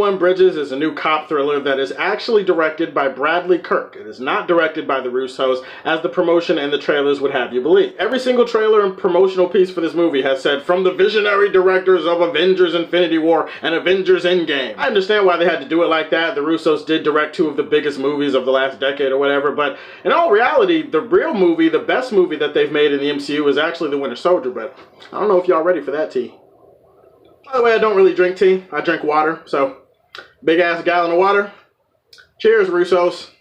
21 Bridges is a new cop thriller that is actually directed by Bradley Kirk. It is not directed by the Russos, as the promotion and the trailers would have you believe. Every single trailer and promotional piece for this movie has said, from the visionary directors of Avengers Infinity War and Avengers Endgame. I understand why they had to do it like that. The Russos did direct two of the biggest movies of the last decade or whatever, but in all reality, the real movie, the best movie that they've made in the MCU is actually The Winter Soldier, but I don't know if y'all ready for that tea. By the way, I don't really drink tea. I drink water, so big ass gallon of water. Cheers, Russos.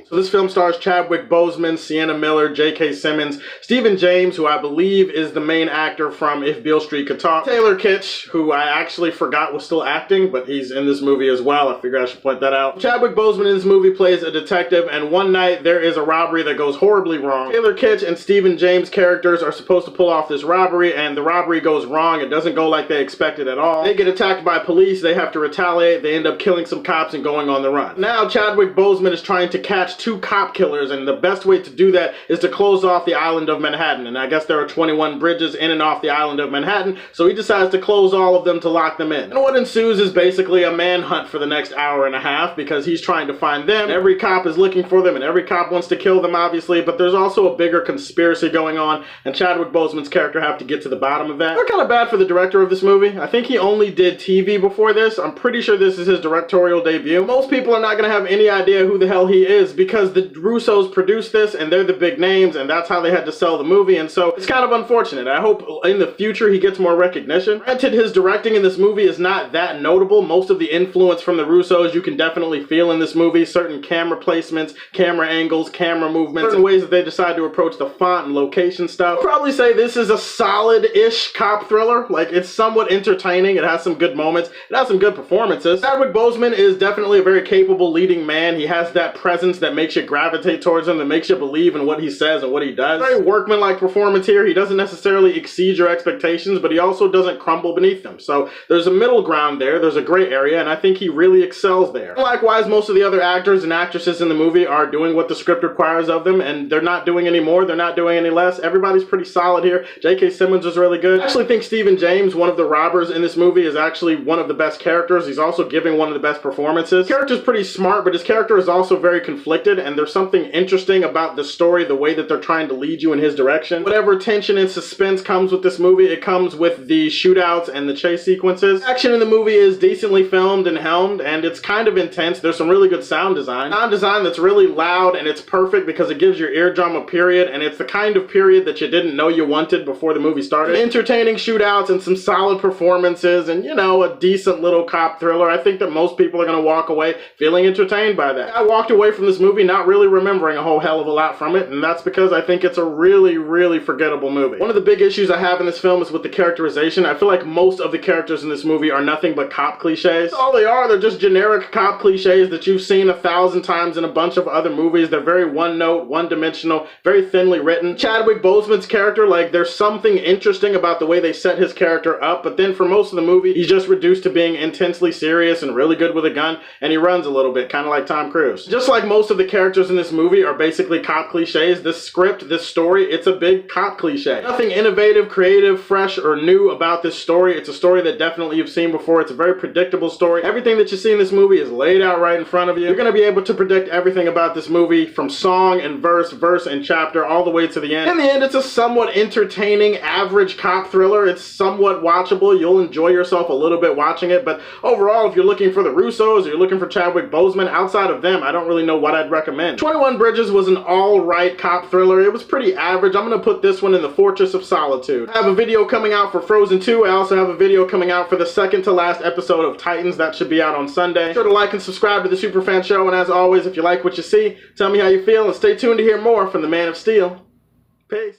So this film stars Chadwick Boseman, Sienna Miller, J.K. Simmons, Stephen James, who I believe is the main actor from If Beale Street Could Talk, Taylor Kitsch, who I actually forgot was still acting, but he's in this movie as well. I figured I should point that out. Chadwick Boseman in this movie plays a detective, and one night there is a robbery that goes horribly wrong. Taylor Kitsch and Stephen James' characters are supposed to pull off this robbery, and the robbery goes wrong. It doesn't go like they expected at all. They get attacked by police, they have to retaliate, they end up killing some cops and going on the run. Now Chadwick Boseman is trying to catch two cop killers, and the best way to do that is to close off the island of Manhattan. And I guess there are 21 bridges in and off the island of Manhattan, so he decides to close all of them to lock them in. And what ensues is basically a manhunt for the next hour and a half, because he's trying to find them. Every cop is looking for them, and every cop wants to kill them, obviously, but there's also a bigger conspiracy going on, and Chadwick Boseman's character have to get to the bottom of that. They're kind of bad for the director of this movie. I think he only did TV before this. I'm pretty sure this is his directorial debut. Most people are not going to have any idea who the hell he is, because the Russos produced this and they're the big names, and that's how they had to sell the movie, and so it's kind of unfortunate. I hope in the future he gets more recognition. Granted, his directing in this movie is not that notable. Most of the influence from the Russos you can definitely feel in this movie. Certain camera placements, camera angles, camera movements, certain ways that they decide to approach the font and location stuff. I'd probably say this is a solid-ish cop thriller. Like, it's somewhat entertaining. It has some good moments. It has some good performances. Chadwick Boseman is definitely a very capable leading man. He has that presence that makes you gravitate towards him, that makes you believe in what he says and what he does. Very workmanlike performance here. He doesn't necessarily exceed your expectations, but he also doesn't crumble beneath them. So there's a middle ground there. There's a gray area, and I think he really excels there. Likewise, most of the other actors and actresses in the movie are doing what the script requires of them, and they're not doing any more. They're not doing any less. Everybody's pretty solid here. J.K. Simmons is really good. I actually think Stephen James, one of the robbers in this movie, is actually one of the best characters. He's also giving one of the best performances. His character's pretty smart, but his character is also very conflicted, and there's something interesting about the story, the way that they're trying to lead you in his direction. Whatever tension and suspense comes with this movie, it comes with the shootouts and the chase sequences. Action in the movie is decently filmed and helmed, and it's kind of intense. There's some really good sound design. Sound design that's really loud, and it's perfect because it gives your eardrum a period, and it's the kind of period that you didn't know you wanted before the movie started. Entertaining shootouts and some solid performances, and, you know, a decent little cop thriller. I think that most people are going to walk away feeling entertained by that. I walked away from this movie not really remembering a whole hell of a lot from it, and that's because I think it's a really, really forgettable movie. One of the big issues I have in this film is with the characterization. I feel like most of the characters in this movie are nothing but cop cliches. That's all they are. They're just generic cop cliches that you've seen 1,000 times in a bunch of other movies. They're very one-note, one-dimensional, very thinly written. Chadwick Boseman's character, like, there's something interesting about the way they set his character up, but then for most of the movie, he's just reduced to being intensely serious and really good with a gun, and he runs a little bit, kind of like Tom Cruise. Just like most of the characters in this movie are basically cop cliches, this script, this story, it's a big cop cliche. Nothing innovative, creative, fresh, or new about this story. It's a story that definitely you've seen before. It's a very predictable story. Everything that you see in this movie is laid out right in front of you. You're going to be able to predict everything about this movie from song and verse, verse and chapter, all the way to the end. In the end, it's a somewhat entertaining, average cop thriller. It's somewhat watchable. You'll enjoy yourself a little bit watching it, but overall, if you're looking for the Russos or you're looking for Chadwick Boseman, outside of them, I don't really know what I'd recommend. 21 Bridges was an all-right cop thriller. It was pretty average. I'm going to put this one in the Fortress of Solitude. I have a video coming out for Frozen 2. I also have a video coming out for the second to last episode of Titans. That should be out on Sunday. Be sure to like and subscribe to the Superfan Show, and as always, if you like what you see, tell me how you feel, and stay tuned to hear more from the Man of Steel. Peace.